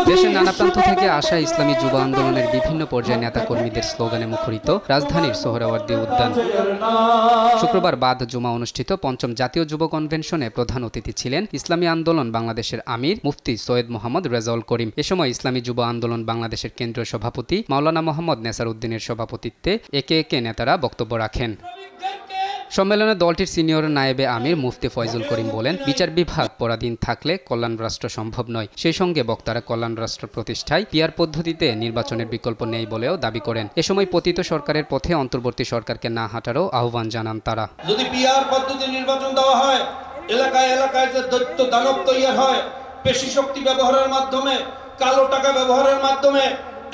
দেশের নানা প্রান্ত থেকে আসা ইসলামী যুব আন্দোলনের বিভিন্ন পর্যায়ের নেতাকর্মীদের স্লোগানে মুখরিত রাজধানীর সোহরাওয়ার্দী উদ্যান। শুক্রবার বাদ জুমা অনুষ্ঠিত পঞ্চম জাতীয় যুব কনভেনশনে প্রধান অতিথি ছিলেন ইসলামী আন্দোলন বাংলাদেশের আমির মুফতি সৈয়দ মোহাম্মদ রেজাউল করিম। এ সময় ইসলামী যুব আন্দোলন বাংলাদেশের কেন্দ্রীয় সভাপতি মাওলানা মোহাম্মদ নেসার উদ্দিনের সভাপতিত্বে একে একে নেতারা বক্তব্য রাখেন। সম্মেলনে দলটির সিনিয়র নায়েবে আমির মুফতি ফয়জুল করিম বলেন, বিচার বিভাগ পরাধীন থাকলে কল্যাণ রাষ্ট্র সম্ভব নয়। সেই সঙ্গে বক্তারা কল্যাণ রাষ্ট্র প্রতিষ্ঠায় পিআর পদ্ধতিতে নির্বাচনের বিকল্প নেই বলেও দাবি করেন। এ সময় পতিত সরকারের পথে অন্তর্বর্তী সরকারকে না হাঁটারও আহ্বান জানান তারা। যদি পিআর পদ্ধতি নির্বাচন দেওয়া হয়, এলাকায় এলাকায় যে দৈত্য দানব তৈরি হয়, পেশি শক্তি ব্যবহারের মাধ্যমে, কালো টাকা ব্যবহারের মাধ্যমে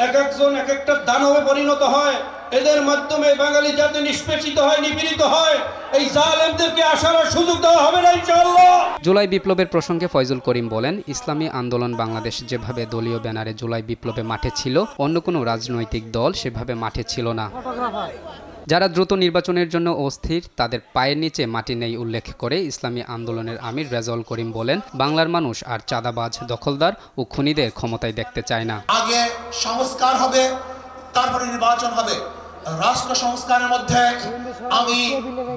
এক একজন এক একটা দানবে পরিণত হয়, এদের মাধ্যমে বাঙালি জাতি নিষ্পেষিত হয়, নিপীড়িত হয়। এই জালেমদেরকে আসার সুযোগ দেওয়া হবে না ইনশাআল্লাহ। জুলাই বিপ্লবের প্রসঙ্গে ফয়জুল করিম বলেন, ইসলামী আন্দোলন বাংলাদেশ যেভাবে দলীয় ব্যানারে জুলাই বিপ্লবে মাঠে ছিল, অন্য কোনো রাজনৈতিক দল সেভাবে মাঠে ছিল না। যারা দ্রুত নির্বাচনের জন্য অস্থির, তাদের পায়ের নিচে মাটি নেই উল্লেখ করে ইসলামী আন্দোলনের আমির রেজাউল করিম বলেন, বাংলার মানুষ আর চাঁদাবাজ, দখলদার ও খুনিদের ক্ষমতায় দেখতে চায় না। আগে সংস্কার হবে, তারপরে নির্বাচন হবে। রাষ্ট্র সংস্কারের মধ্যে আমি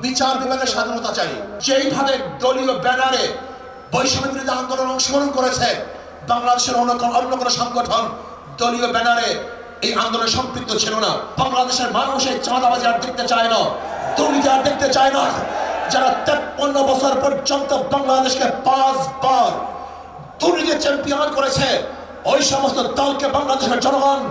বিচার বিভাগের স্বাধীনতা চাই। যেইভাবে দলীয় ব্যানারে বৈষম্য বিরোধী আন্দোলন অংশগ্রহণ করেছে বাংলাদেশের অন্য কোনো সংগঠন দলীয় ব্যানারে এই আন্দোলনে সম্পৃক্ত ছিল না। বাংলাদেশের মানুষ এই চাঁদাবাজি আর দেখতে চায় না, দুর্নীতি আর দেখতে চায় না। যারা 53 বছর পর্যন্ত বাংলাদেশকে 5 বার দুর্নীতির চ্যাম্পিয়ন করেছে, ওই সমস্ত দলকে বাংলাদেশের জনগণ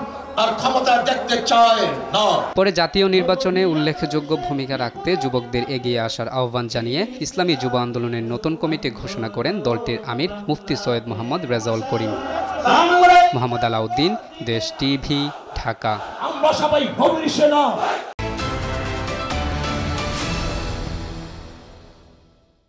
আর ক্ষমতা দেখতে চায় না। পরে জাতীয় নির্বাচনে উল্লেখযোগ্য ভূমিকা রাখতে যুবকদের এগিয়ে আসার আহ্বান জানিয়ে ইসলামী যুব আন্দোলনের নতুন কমিটি ঘোষণা করেন দলটির আমির মুফতি সৈয়দ মোহাম্মদ রেজাউল করিম। মোহাম্মদ আলাউদ্দিন, দেশ টিভি, ঢাকা। আমরা সবাই ভবিষ্যৎ না।